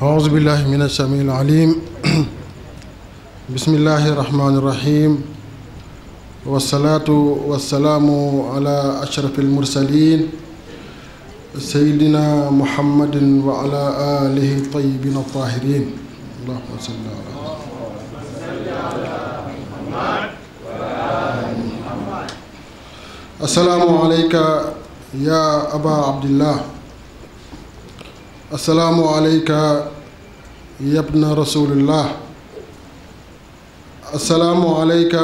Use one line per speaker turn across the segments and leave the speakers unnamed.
أعوذ بالله من السميع العليم بسم الله الرحمن الرحيم والصلاة والسلام على أشرف المرسلين سيدنا محمد وعلى آله الطيبين الطاهرين اللهم صل على محمد. السلام عليك يا أبا عبد الله. السلام عليك يا ابن رسول الله. السلام عليك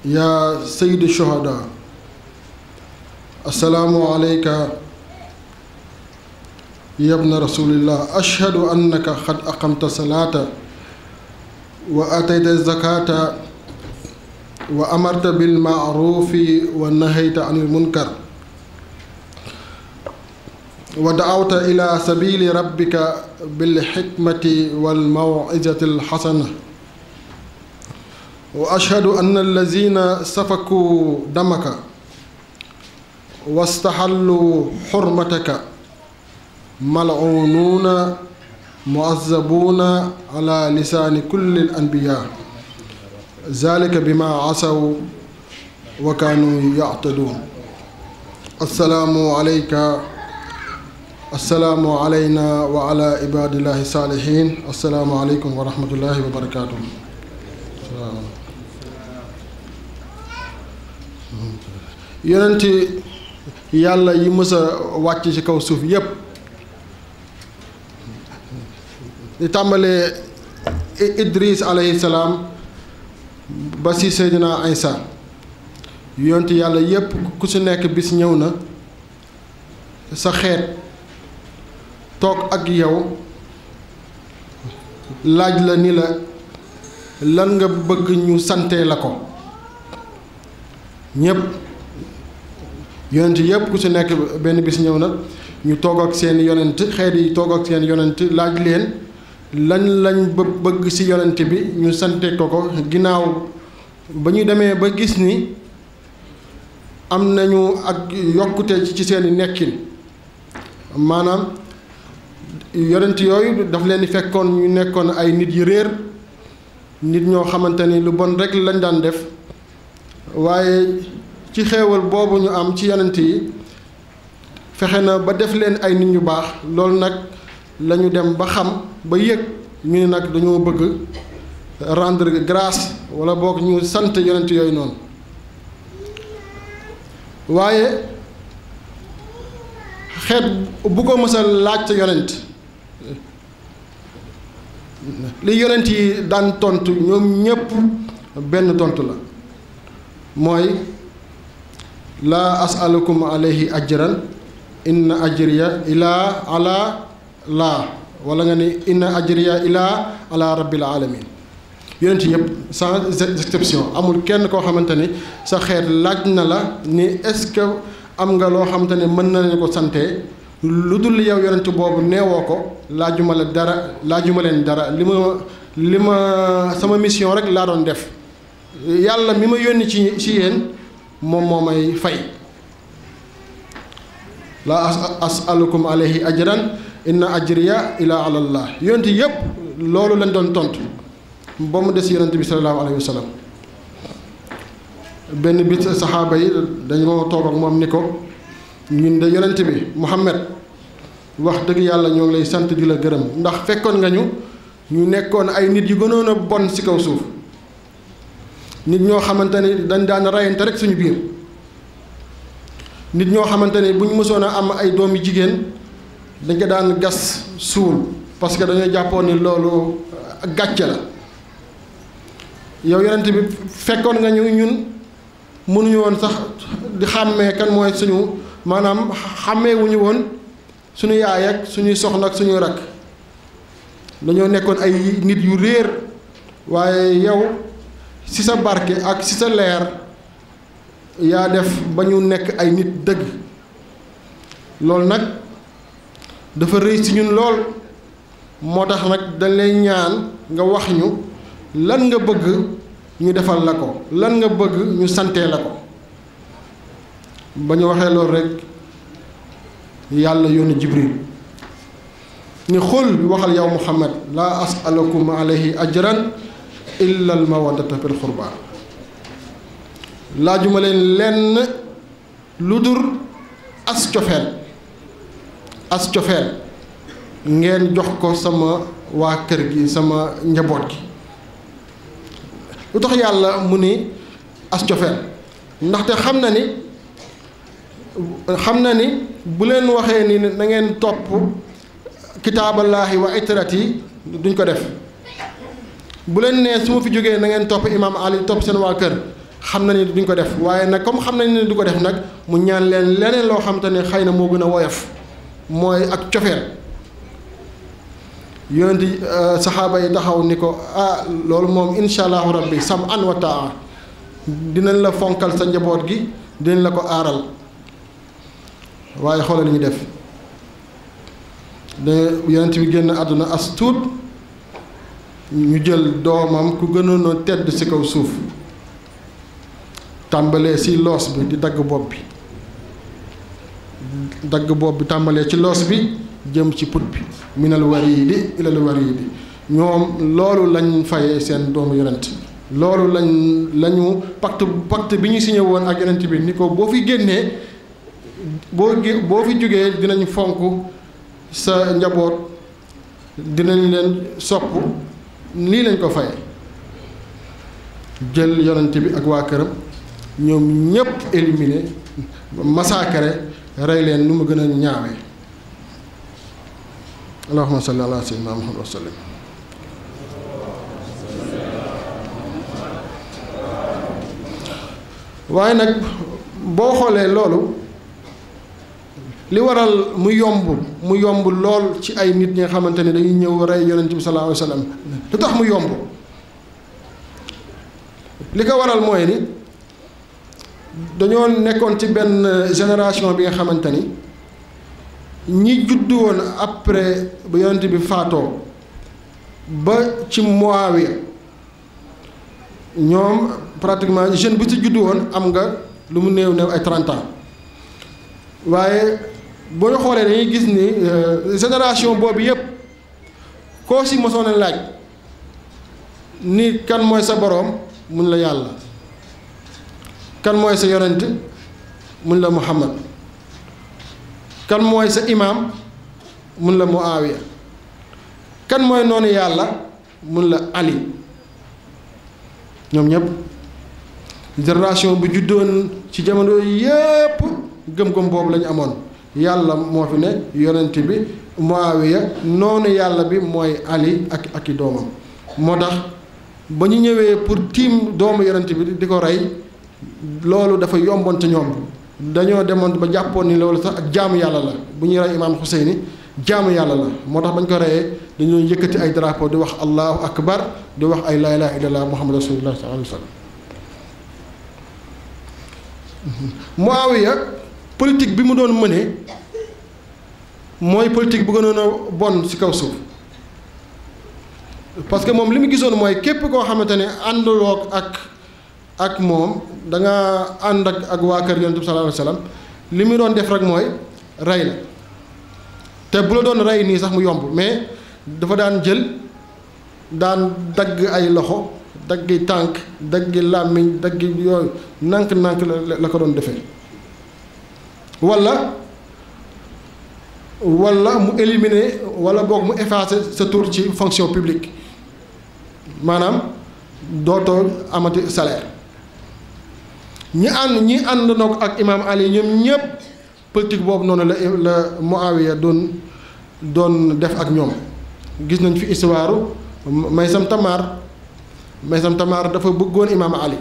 يا سيد الشهداء. السلام عليك يا ابن رسول الله. أشهد أنك قد أقمت الصلاة وآتيت الزكاة وأمرت بالمعروف ونهيت عن المنكر ودعوت إلى سبيل ربك بالحكمة والموعظة الحسنة. وأشهد أن الذين سفكوا دمك واستحلوا حرمتك ملعونون معذبون على لسان كل الأنبياء ذلك بما عصوا وكانوا يعتدون. السلام عليك. السلام علينا وعلى عباد الله الصالحين. السلام عليكم ورحمة الله وبركاته. yonenti yàlla yi mës a wàcc ci kaw suuf yépp di tàmbalee Idris alayhi salaam ba ci Seydina Isa yonenti yàlla yépp ku ci nekk bis ñëw na sa xeet toog ak yow laaj la ni la lan nga bëgg ñu sante la ko. ñépp yonent yépp ku ci nekk benn bis ñëw na ñu toog ak seen yonent xeet yi toog ak seen yonent laaj leen lañ bëgg ci yonent bi ñu sante ko ginnaaw ba ñu demee ba gis ni am nañu ak yokkute ci seeni nekkin. maanaam yonent yooyu daf leen di fekkoon ñu nekkoon ay nit yu réer nit ñoo xamante ni lu bon rekk lañ daan def waaye ci xéewal boobu ñu am ci yonent yi fexe na ba def leen ay nit ñu baax. loolu nag lañu dem ba xam ba yëg ñu ne nag dañoo bëgg rendre grâce walla boog ñu sant yonent yooyu noonu. waaye xeet bu ko mës a laaj sa yonent li yonent yi daan tontu ñoom ñépp benn tontu la mooy laa asalukum alayhi ajran inna ajriya ilaa ala laa wala nga ne inna ajriya ilaa ala rabbil alamin. yonent yépp sans exception amul kenn koo xamante ni sa xeet laaj na la ni est-ce que am nga loo xamante ne mën na leen ko sante lu dul yow yonent boobu neewoo ko laajuma la dara laajuma leen dara li ma sama mission rek laa doon def yàlla mi ma yónni ci yéen moom moo may fay. laa asalukum alayhi ajran inna ajriya ila alallah. yonent yépp loolu lañ doon tontu ba mu des yonent bi sallallahu alayhi wa sallam. benn bit saxaaba yi dañoo toog ak moom ni ko ñun de yonent bi Muhammad wax dëgg yàlla ñoo ngi lay sant di la gërëm ndax fekkoon nga ñu nekkoon ay nit yu gënoon a bon ci kaw suuf nit ñoo xamante ni dañ daan reyante rek suñu biir nit ñoo xamante ni bu ñu mësoon a am ay doom yu jigéen dañ ko daan gas suul parce que dañoo jàppoon ni loolu gàcce la. yow yonent bi fekkoon nga ñun mënuñu woon sax di xàmmee kan mooy suñu maanaam xàmmeewuñu woon suñu yaay ak suñuy soxna ak suñuy rakk dañoo nekkoon ay nit yu réer waaye yow ci sa barke ak ci sa leer yaa def ba ñu nekk ay nit dëgg. loolu nag dafa rëy ci ñun lool moo tax nag dañ lay ñaan nga wax ñu lan nga bëgg ñu defal la ko lan nga bëgg ñu santee la ko. ba ñu waxee loolu rekk yàlla yónni Jibril ni xul waxal yow Muhammad laa as'alukum alayhi ajran illa al mawaddata fil qurba laajuma leen lenn lu dul as cofeel ngeen jox ko sama waa kër gi sama njaboot gi. lu tax yàlla mu ni as cofeel ndaxte xam na ni bu leen waxee ni na ngeen topp kitaaballaahi wa itrati duñ ko def. bu leen nee su ma fi jógee na ngeen topp imaam Ali topp seen waa kër xam na ni duñ ko def waaye nag comme xam nañ ne du ko def nag mu ñaan leen leneen loo xam te ne xëy na moo gën a woyof mooy ak cofeel. yonenti saxaaba yi taxaw ni ko loolu moom insha allahu rabbi sam an wa taa dinañ la fonkal sa njaboot gi dinañ la ko aaral waaye xoolal li ñu def yonent bi génn àdduna as tuut ñu jël doomam ku gënoon a tedd ci kaw suuf tàmbalee ci loos bi di dagg bopp bi tàmbalee ci loos bi jëm ci put bi minal wariidi ilal wariidi ñoom loolu lañ fayee seen doomu yonent loolu lañu pacte bi ñu signé woon ak yonent bi ni ko boo fi génnee boo fi jógee dinañ fonk sa njaboot dinañ leen sopp lii lañ ko fayee jël yonent bi ak waa këram ñoom ñépp éliminé massacré rey leen nu mu gën a ñaawee. allahumma salli ala sayyidina Muhammad wa sallim. waaye nag boo xoolee loolu li waral mu yomb lool ci ay nit ñi nga xamante ne dañuy ñëw rey yonent bi sallallahu alayhi wa sallam lu tax mu yomb li ko waral mooy ni dañoo nekkoon ci benn génération bi nga xamante ni ñi juddu woon après ba yonent bi faatoo ba ci Muawiya ñoom pratiquement jeune bu ci juddu woon am nga lu mu néew ay 30 ans waaye boo ñu xoolee dañuy gis ni génération boobu yépp koo si mosoon a laaj ni kan mooy sa boroom mun la yàlla kan mooy sa yonent mun la Muhammad kan mooy sa imaam mun la Muawiya kan mooy noonu yàlla mun la Ali ñoom ñëpp génération bu juddoon ci jamono yépp gëm-gëm boobu lañu amoon yàlla moo fi ne yonent bi Muawiya noonu yàlla bi mooy Ali ak i doomam moo tax ba ñu ñëwee pour tiim doomu yonent bi di ko rey loolu dafa yomboon ci ñoom dañoo demoon ba jàppoon ni loolu sax ak jaamu yàlla la bu ñuy rey imaam Xuseyni jaamu yàlla la moo tax bañ ko reyee dañoo yëkkati ay drapeau di wax allahu akbar di wax ay laa ilaaha illallah muhammad rasulullah sallallahu alayhi wa sallam. Muawiya politique bi mu doon mëne mooy politique bu gënoon a bon ci kaw suuf parce que moom li mu gisoon mooy képp koo xamante ne ànduloo ak moom da nga ànd ak waa kër yonent bi sallallahu alayhi wa sallam li mu doon def rek mooy rey la te bu la doon rey nii sax mu yomb mais dafa daan jël daan dagg ay loxo daggi tànk daggi làmmiñ daggi yooyu nànk-nànk la ko doon defee walla mu éliminer walla boog mu effacer sa tur ci fonction publique maanaam dootoo amati salaire ñi ànd nag ak imaam Ali ñoom ñépp politique boobu noonu la Muawiya doon def ak ñoom gis nañ fi histoire Maysam Tamar dafa bëggoon imaam Ali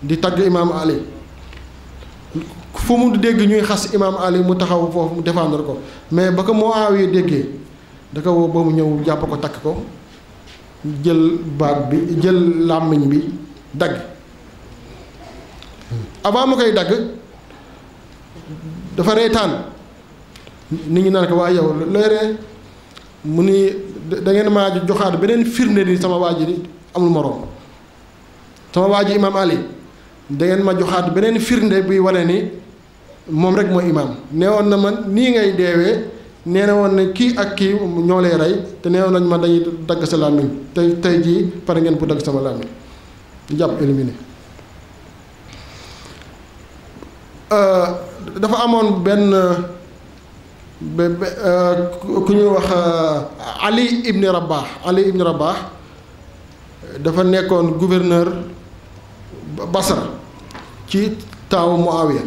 di tagg imaam Ali fu mu dégg ñuy xas imaam Ali mu taxaw foofu mu défendre ko mais ba ko Muawiya déggee da ko woo ba mu ñëw jàpp ko takk ko jël baat bi jël làmmiñ bi dagg avant mu koy dagg dafa reetaan nit ñi naan ko waa yow looy ree mu ni da ngeen maa joxaat beneen firnde ni sama waa ji amul moroom sama waa ji imaam Ali da ngeen ma joxaat beneen firnde buy wane ni moom rek mooy imaam neewoon na man nii ngay deewee nee na woon ne kii ak kii ñoo lay rey te nee nañ ma dañuy dagg sa làmmiñ tey jii pare ngeen bu dagg sama làmmiñ jàpp éliminé. dafa amoon benn ku ñuy wax Ali ibn Rabah dafa nekkoon gouverneur Basra ci taawu Muawiya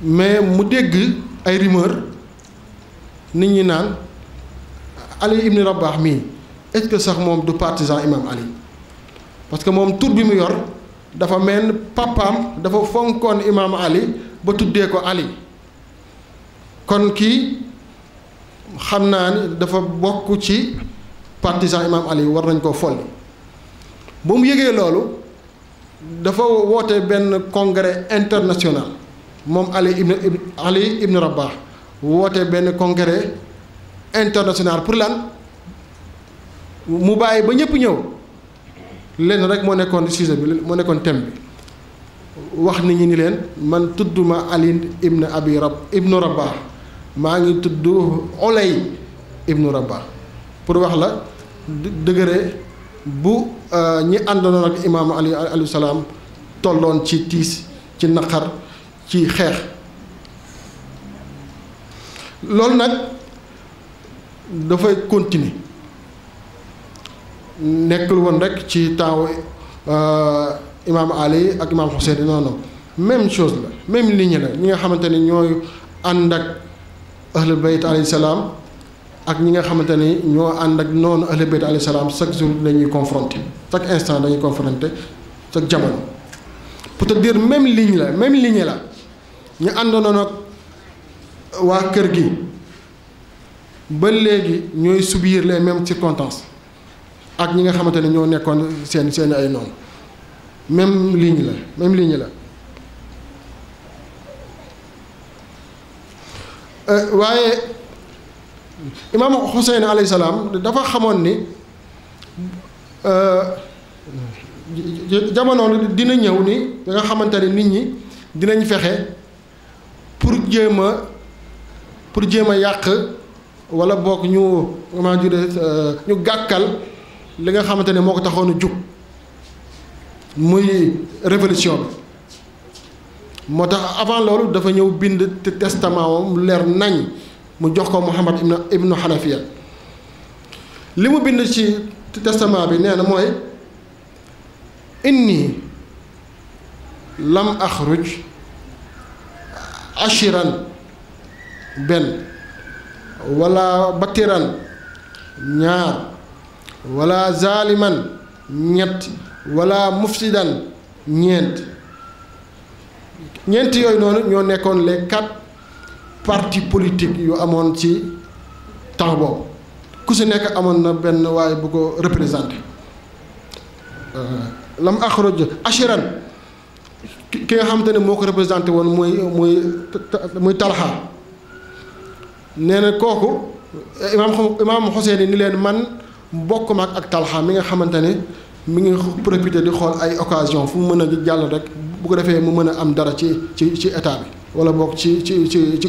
mais mu dégg ay rumeur nit ñi naan Ali ibn Rabah mii est-ce que sax moom du partisan imam Ali parce que moom tur bi mu yor dafa mel papaam dafa fonkoon imam Ali ba tuddee ko Ali kon kii xam naa ni dafa bokk ci partisan imam Ali war nañ koo folli ba mu yëgee loolu dafa woote benn congrès international moom Ali ibn Rabah woote benn congrès international pour lan mu bàyyi ba ñëpp ñëw lenn rek moo nekkoon sujet bi moo nekkoon thème bi wax nit ñi ni leen man tudduma Ali ibn Rabah maa ngi tudd Olay ibn Rabah pour wax la dëgëre bu ñi àndoon ak imaamu Ali alayhi salaam tolloon ci tiis ci naqar ci xeex loolu nag dafay continuer nekkul woon rek ci temps imaam Ali ak imaam Hussein non même chose la même ligne la ñi nga xamante ni ñooy ànd ak ahlul bayt alayhi salaam ak ñi nga xamante ni ñoo ànd ak noonu ahlul bayt alayhi salaam chaque jour dañuy confronter chaque instant dañuy confronter chaque jamono pour te dire même ligne la ñu àndoon ak waa kër gi ba léegi ñooy subir les mêmes circonstances ak ñi nga xamante ne ñoo nekkoon seen ay noonu même ligne la waaye imaam Hussein alayhi salaam dafa xamoon ni jamono dina ñëw ni nga xamante ne nit ñi dinañ fexe pour jéem a yàq wala boog ñu gàkkal li nga xamante ne moo ko taxoon a jug muy révolution bi moo tax avant loolu dafa ñëw bind testament wam leer nañ mu jox ko Muhammad ibnu Hanafiya li mu bind ci testament bi nee na mooy inni lam axruj ashiran benn wala batiran ñaar wala zaliman ñett wala mufsidan ñeent yooyu noonu ñoo nekkoon les 4 partis politiques yu amoon ci temps boobu ku si nekk amoon na benn waaye bu ko représenté lam axruj ashiran ki nga xamante ne moo ko représenté woon muy Talha nee na kooku imaam Hussein ni leen man bokk ma ak Talha mi nga xamante ne mi ngi profité di xool ay occasion fu mu mën a jàll rek bu ko defee mu mën a am dara ci état bi wala boog ci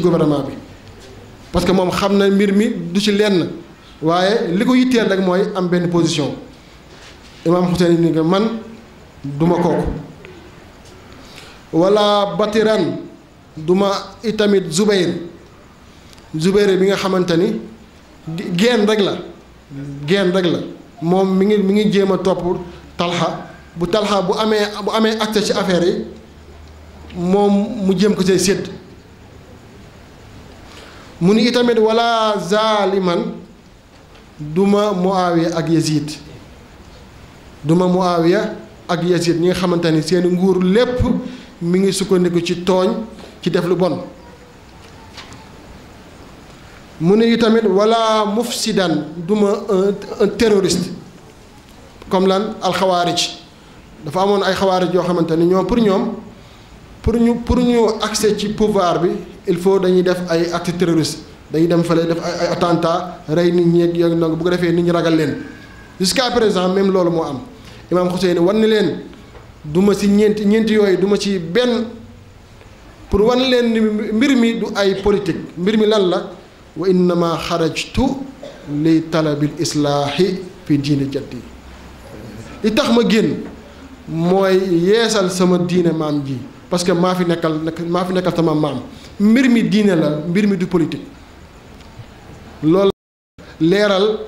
gouvernement bi parce que moom xam na mbir mi du ci lenn waaye li ko yitteel rek mooy am benn position imaam Hussein ni nga man duma kooku wala batiran duma itamit Zubayr bi nga xamante ni geen rek la moom mi ngi jéem a topp Talha bu amee accès ci affaire yi moom mu jéem ko say sédd mu ni itamit wala zaliman duma Muawiya ak Yazid ñi nga xamante ni seen nguur lépp mi ngi sukkandiku ci tooñ ci def lu bon mu ne itamit wala mufsidan duma un terroriste comme lan alxawaarij dafa amoon ay xawaarij yoo xamante ni ñoom pour ñu accès ci pouvoir bi il faut dañuy def ay actes terroristes dañuy dem fële def ay attentat rey nit ñi ak nag bu ko defee nit ñi ragal leen jusqu'à présent même loolu moo am imaam Hussein wan ni leen duma ci ñeenti yooyu duma ci benn pour wan leen ni mbir mi du ay politique mbir mi lan la wa innama xarajtu li talabil islaahi fi diini jaddi li tax ma génn mooy yeesal sama diine maam ji parce que maa fi nekkal sama maam mbir mi diine la mbir mi du politique loolu leeral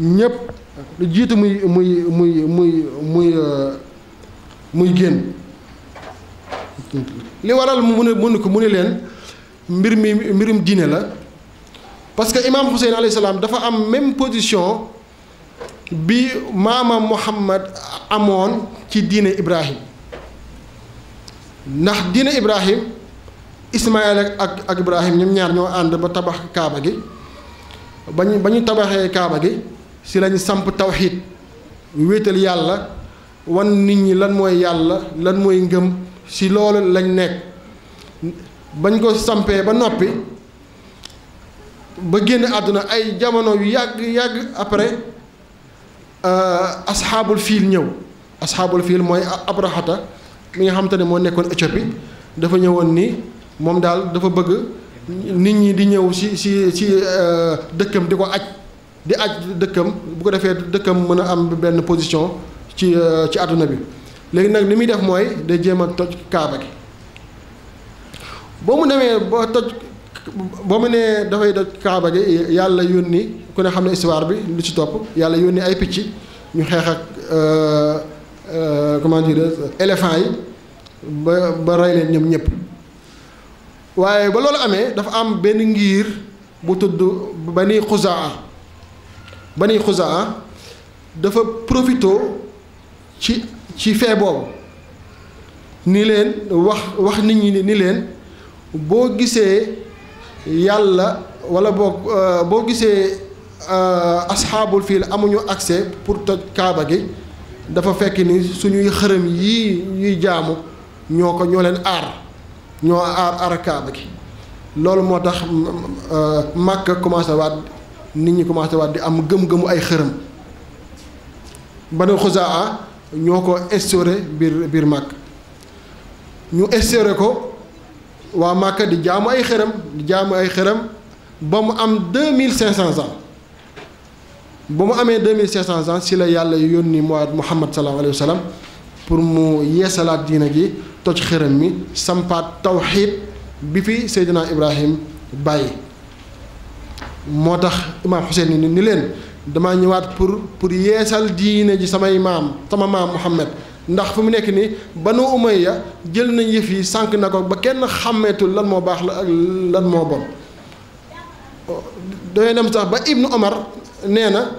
ñépp lu jiitu muy génn li waral mu ne leen mbirum diine la parce que imaam Hussein alayhi salaam dafa am même position bi maamam Muhammad amoon ci diine Ibrahim ndax diine Ibrahim Ismaël ak Ibrahim ñoom ñaar ñoo ànd ba tabax kaaba gi ba ñu tabaxee kaaba gi si lañ samp tawxiid wéetal yàlla wan nit ñi lan mooy yàlla lan mooy ngëm si loolu lañ nekk bañ ko sampee ba noppi ba génn àdduna ay jamono yu yàgg après asxaabul fiil ñëw asxaabul fiil mooy abrahata mi nga xamante ne moo nekkoon Éthiopie dafa ñëwoon ni moom daal dafa bëgg nit ñi di ñëw ci dëkkam di ko aj dëkkam bu ko defee dëkkam mën a am benn position ci àdduna bi léegi nag li muy def mooy day jéem a toj kaaba gi boo mu demee boo mu nee dafay toj kaaba gi yàlla yónni ku ne xam ne histoire bi lu ci topp yàlla yónni ay picc ñu xeex ak comment dire éléphant yi ba rey leen ñoom ñëpp waaye ba loolu amee dafa am benn ngir bu tudd Bani Xuzaa dafa profitoo ci fee boobu ni leen wax nit ñi ni leen boo gisee yàlla wala boo gisee asxaabul fiil amuñu accès pour toj kaaba gi dafa fekk ni suñuy xërëm yii ñuy jaamu ñoo leen ñoo aar kaaba gi loolu moo tax Makka commencé waat nit ñi commencé waat di am gëm-gëmu ay xërëm Banu Xuzaa ñoo ko instauré biir Makka ñu instauré ko waa Makka di jaamu ay xërëm ba mu am 2500 ans ba mu amee 2500 ans si la yàlla yónni Muhammad sallallahu alayhi wa sallam pour mu yeesalaat diina ji toj xërëm mi sampaat tawxiid bi fi Seydina Ibrahim bàyyi moo tax imaam Hussein ni leen dama ñëwaat pour yeesal diine ji sama maam Muhammad ndax fu mu nekk nii Banu Umayya jël nañ yëf yi sànq na ko ba kenn xàmmeetul lan moo baax la ak lan moo bon dangay dem sax ba Ibnu Omar nee na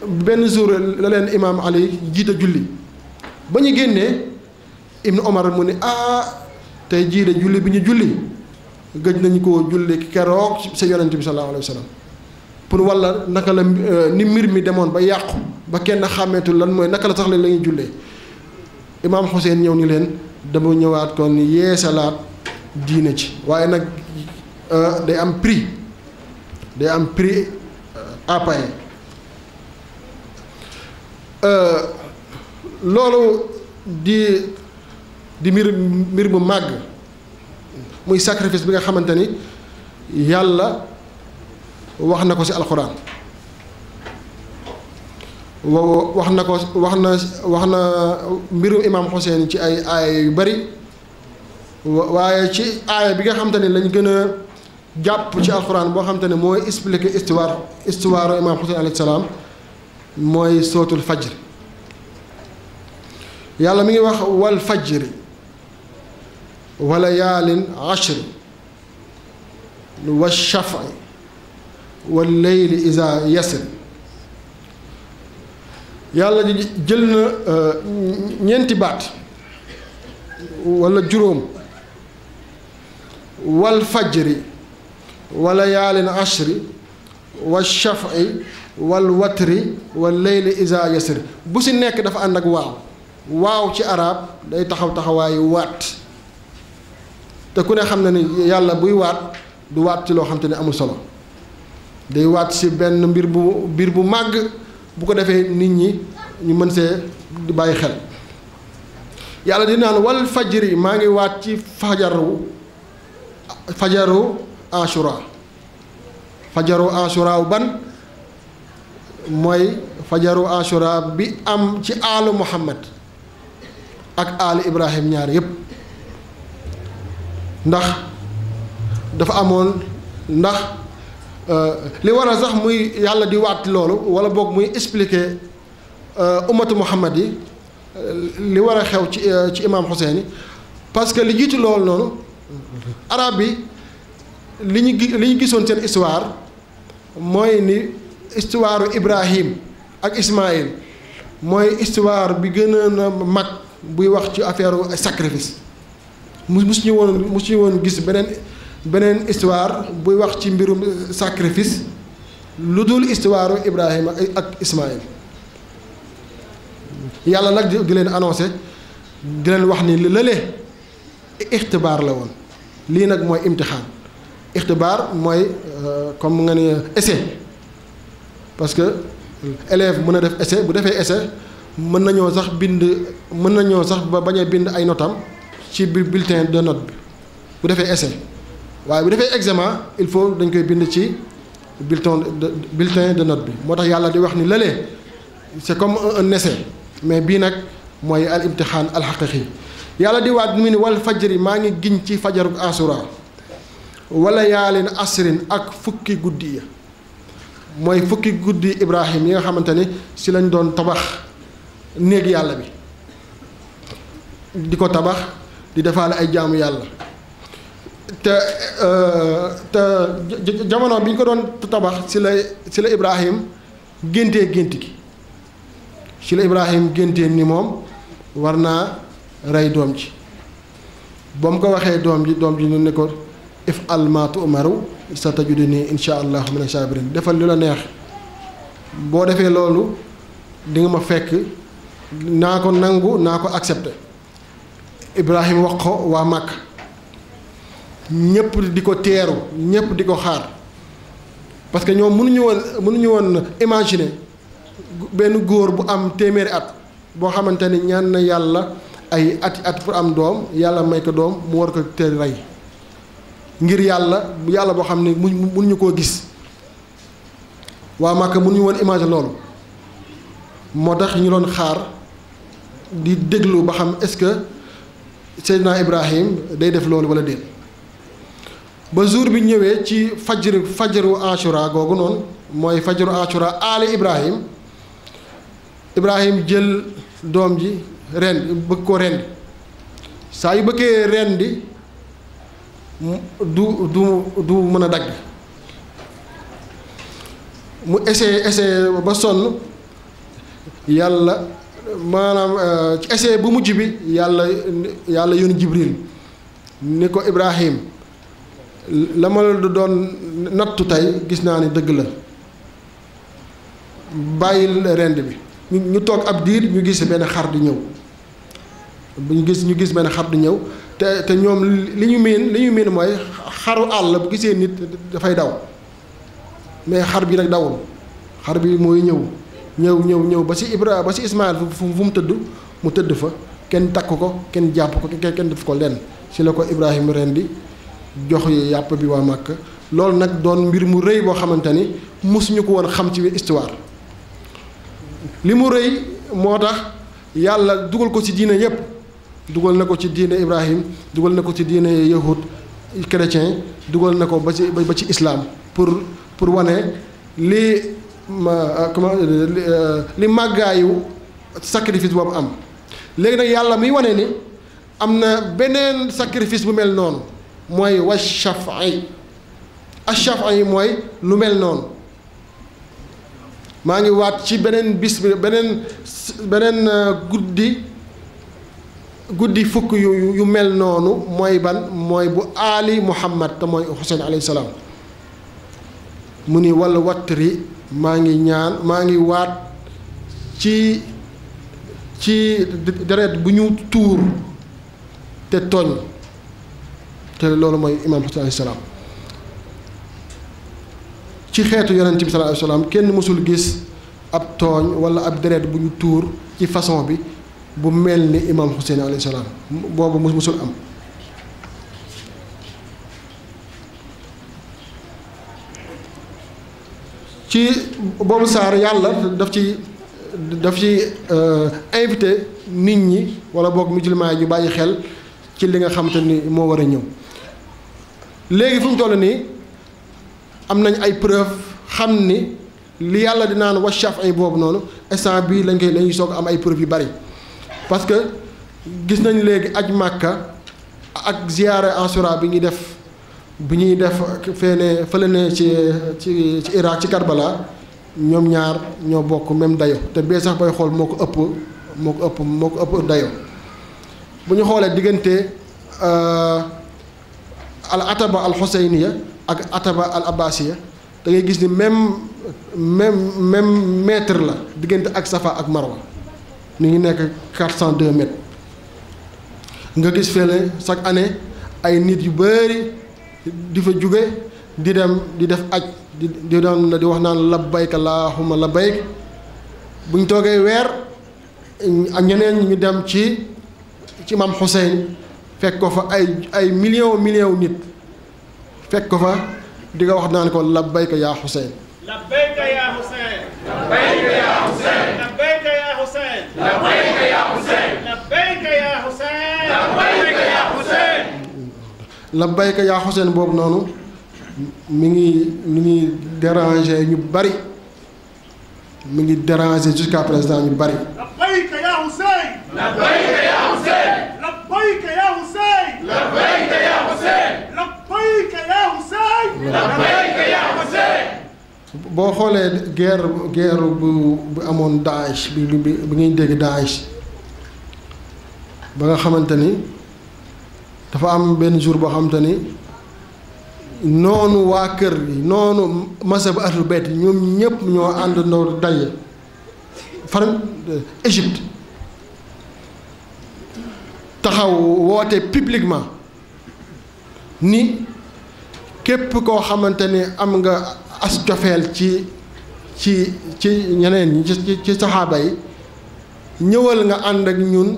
benn jour la leen imaam Ali jiite julli ba ñu génnee Ibnu Omar mu ne tey jii de julli bi ñu julli gëj nañu ko julli keroog sa yonent bi sallallahu alayhi wa sallam pour walla naka la ni mbir mi demoon ba yàqu ba kenn xàmmeetul lan mooy naka la sax la ñuy jullee imaam Hussein ñëw ni leen dama ñëwaat kon yeesalaat diine ci waaye nag day am prix à payer loolu di mbir bu màgg muy sacrifice bi nga xamante ni yàlla wax na ko ci alxuraan wax na mbirum imaam Hussein ci ay aaya yu bari waaye ci aaya bi nga xamante ni lañ gën a jàpp ci alxuraan boo xamante ne mooy expliquer histoire imaam Hussein alayhi salaam mooy sootul fajr yàlla mi ngi wax wal fajri wa layaalin ashri wa shafi wal layli iza yasr yàlla jël na ñeenti baat wala juróom wal fajri wa layaalin ashri wa shafi wal watri wal layli iza yasr bu si nekk dafa ànd ak waaw ci arab day taxawaayu waat te ku ne xam na ni yàlla buy waat du waat ci loo xam te ne amul solo day waat ci benn mbir bu màgg bu ko defee nit ñi ñu mën see di bàyyi xel yàlla di naan wal fajri maa ngi waat ci fajaru Ashura fajaru Ashura ban mooy fajaru Ashura bi am ci aalu Muhammad ak aalu Ibrahim ñaar yépp ndax dafa amoon ndax li war a sax muy yàlla di waat loolu wala boog muy expliquer ummatu Muhammad yi li war a xew ci imaam Xuseyn parce que li jiitu loolu noonu arab bi li ñu gisoon seen histoire mooy ni histoire Ibrahim ak Ismaïl mooy histoire bi gën a mag buy wax ci affaire sacrifice musuñu woon gis beneen histoire buy wax ci mbirum sacrifice lu dul histoire Ibrahima ak Ismaïl yàlla nag di leen annoncé di leen wax ni lële ixtibaar la woon lii nag mooy imtixaan ixtibaar mooy comme nga ne essai parce que élève mën a def essai bu defee essai mën nañoo sax ba bañ a bind ay notam ci bulletin de note bi bu defee essai waaye bu defee examen il faut dañ koy bind ci bulletin de note bi moo tax yàlla di wax ni lële c'est comme un essai mais bii nag mooy al imtixaan al xaqiqi yàlla di waat mu ni wal fajri maa ngi giñ ci fajaru asura wala yaalin asrin ak fukki guddi ya mooy fukki guddi Ibrahim yi nga xamante ni si lañ doon tabax néeg yàlla bi di ko tabax di defaale ay jaamu yàlla te jamono bi ñu ko doon tabax si la Ibrahim géntee gént gi si la Ibrahim géntee ni moom war naa rey doom ji ba mu ko waxee doom ji ne ko if'al maa tu'maru satajiduni insha allahu mina sabirin defal lu la neex boo defee loolu di nga ma fekk naa ko nangu naa ko accepté Ibrahim wax ko waa Màkk ñépp di ko teeru ñépp di ko xaar parce que ñoom mënuñu woon imaginer benn góor bu am téeméeri at boo xamante ni ñaan na yàlla ay at pour am doom yàlla may ko doom mu war ko teel rey ngir yàlla boo xam ne mënuñu koo gis waa Màkka mënuñu woon imaginer loolu moo tax ñu doon xaar di déglu ba xam est-ce que Seydina Ibrahim day def loolu wala déet ba jour bi ñëwee ci fajaru Ashura googu noonu mooy fajaru Ashura aali Ibrahim jël doom ji bëgg ko rendi saa yu bëggee rendi du mën a dagg mu essayé ba sonn yàlla maanaam ci essayé bu mujj bi yàlla yónni Jibril ni ko Ibrahim la ma la doon nattu tey gis naa ni dëgg la bàyyil rend bi ñu toog ab diir ñu gis benn xar di ñëw ñu gis benn xar di ñëw te ñoom li ñu miin mooy xaru àll bu gisee nit dafay daw mais xar bi nag dawul xar bi mooy ñëw ba ci Ismaël fu mu tëdd mu tëdd fa kenn takk ko kenn jàpp ko kenn def ko lenn ci la ko Ibrahima rendi jox yàpp bi waa Màkka loolu nag doon mbir mu rëy boo xamante ni mosuñu ko woon xam ci histoire li mu rëy moo tax yàlla dugal ko ci diine yépp dugal na ko ci diine Ibrahim dugal na ko ci diine yahud chrétien dugal na ko ba ci islam pour wane li màggaayu sacrifice boobu am léegi nag yàlla muy wane ni am na beneen sacrifice bu mel noonu mooy wa shafa'i ash-shafa'i mooy lu mel noonu maa ngi waat ci beneen bis bi beneen guddi fukk yu mel noonu mooy ban mooy bu aali Muhammad te mooy Xuseyn alayhi salaam mu ni wal watri maa ngi waat ci deret bu ñu tuur te tooñ te loolu mooy imaam Xuseyn alayhi salaam ci xeetu yonent bi sallallahu alayhi wasallam kenn mësul gis ab tooñ wala ab deret bu ñu tuur ci façon bi bu mel ni imaam Xuseyn alayhi salaam boobu mësul am ci boobu saar yàlla daf ci invité nit ñi wala boog musulman yi ñu bàyyi xel ci li nga xamante ni moo war a ñëw. léegi fu mu toll nii am nañ ay preuve xam ni li yàlla di naan wa shaf'i boobu noonu instant bii lañuy soog am ay preuve yu bari parce que gis nañ léegi aj Màkka ak ziyaare Ashura bi ñuy def fële ne ci Irak ci Karbala ñoom ñaar ñoo bokk même dayo te bee sax bay xool moo ko ëpp dayo bu ñu xoolee diggante al ataba al xuseyniya ak ataba al abbasiya da ngay gis ni même mètre la diggante ak Safa ak Marwa ni ngi nekk 402 mètres nga gis fële chaque année ay nit yu bari di fa jóge di dem di def aj di wax naan labbayk allahumma labbayk bu ñu toogee weer ak ñeneen ñu dem ci Imam Hussein fekk ko fa ay millions nit fekk ko fa di nga wax naan ko labbayka yaa Hussein
labbayka yaa Hussein labbayka yaa Hussein labbayka yaa Hussein labbayka yaa Hussein labbayka yaa Hussein labbayka yaa Hussein
labbayka yaa Hussein boobu noonu mi ngi déranger ñu bari mi ngi déranger jusqu'à présent ñu bari
labbayka yaa Hussein labbayka yaa Hussein labbayka yaa Hussein labbayka yaa Hussein labbayka yaa Hussein labbayka yaa Hussein
boo xoolee guerre bu amoon Daesh bi ngay dégg Daesh ba nga xamante ni dafa am benn jour boo xamante ni noonu waa kër gi noonu masab ahlul bayt ñoom ñëpp ñoo àndandoo daje Égypte taxaw woote publiquement ni képp koo xamante ni am nga as cofeel ci ñeneen ñi ci saxaaba yi ñëwal nga ànd ak ñun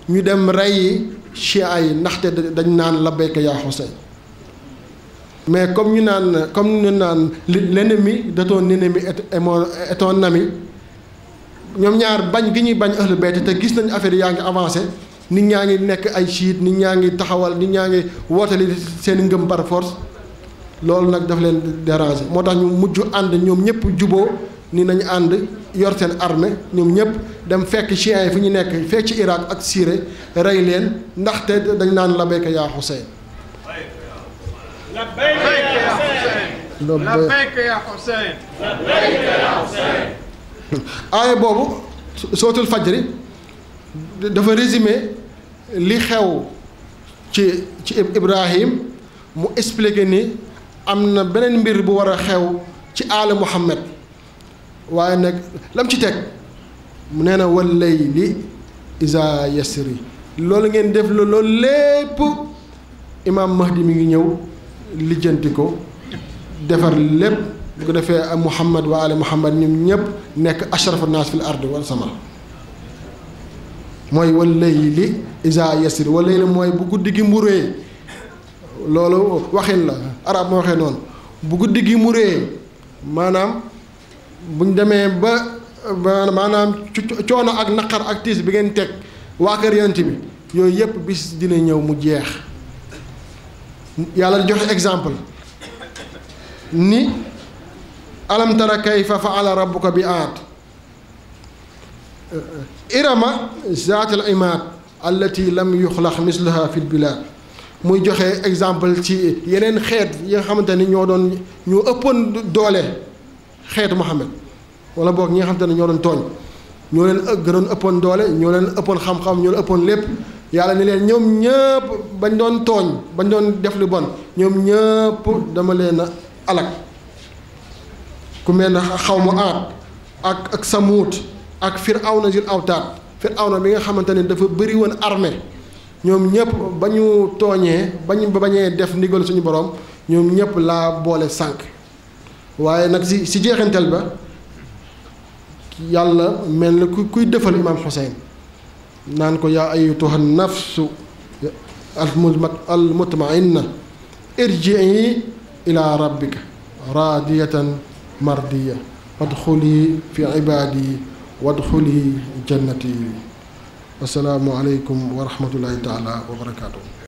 ñu dem rey chia yi ndaxte dañ naan labbayka yaa Hussein mais comme ñu naan l'ennemi de ton ennemi est ton ami ñoom ñaar bañ gi ñuy bañ ahlul bayt te gis nañ affaire yaa ngi avancé nit ñaa ngi nekk ay chiite nit ñaa ngi taxawal nit ñaa ngi wootali seen ngëm par force loolu nag daf leen déranger moo tax ñu mujj ànd ñoom ñëpp juboo ni nañu ànd yor seen armée ñoom ñëpp dem fekk chiites yi fi ñu nekk fekk ci Irak ak Syrie rey leen ndaxte dañ naan labbayka yaa Hussein
labbayka yaa Hussein labbayka yaa Hussein labbayka yaa Hussein
aaya boobu sootul fajri dafa résumé li xew ci Ibrahim mu expliqué ni am na beneen mbir bu war a xew ci aala Muhammad waaye nag lam ci teg mu nee na wal layli iza yasri loolu ngeen def loolu lépp imaam Mahdi mi ngi ñëw lijjanti ko defar lépp bu ko defee Muhammad wa ala Muhammad ñoom ñëpp nekk ashrafu naas fil ardi wal sama mooy wal layli iza yasri wal layli mooy bu guddi gi muree loolu waxin la arab moo waxee noonu bu guddi gi muree maanaam buñ demee ba maanaam coono ak naqar ak tiis bi ngeen teg waa kër yonent bi yooyu yëpp bis dina ñëw mu jeex yàlla joxe exemple ni alam tara kayfa fa'ala rabbuka bi aad irama zaatil imaad allati lam yuxlaq mislaha fil bilaad muy joxe exemple ci yeneen xeet yi nga xamante ni ñoo ëppoon doole xeetu Muhammad wala boog ñi nga xamante ne ñoo doon tooñ ñoo leen gënoon ëppoon doole ñoo leen ëppoon xam-xam ñoo leen ëppoon lépp yàlla ni leen ñoom ñëpp bañ doon tooñ bañ doon def lu bon ñoom ñëpp dama leen a alak ku mel ne xawmu Aad ak Samuud ak Firawna zil awtaad Firawna bi nga xamante ne dafa bëri woon armée ñoom ñëpp ba ñu tooñee bañee def ndigal suñu borom ñoom ñëpp laa boole sànq waaye nag si jeexintal ba yàlla mel na kuy defal imaam Hussein naan ko yaa ayyatuha nafsu al mutmainna irji'i ila rabbika radiyatan mardiya fadxuli fi ibaadi wadxuli jannati. assalaamu aleykum wa rahmatullahi taala wa barakaatu.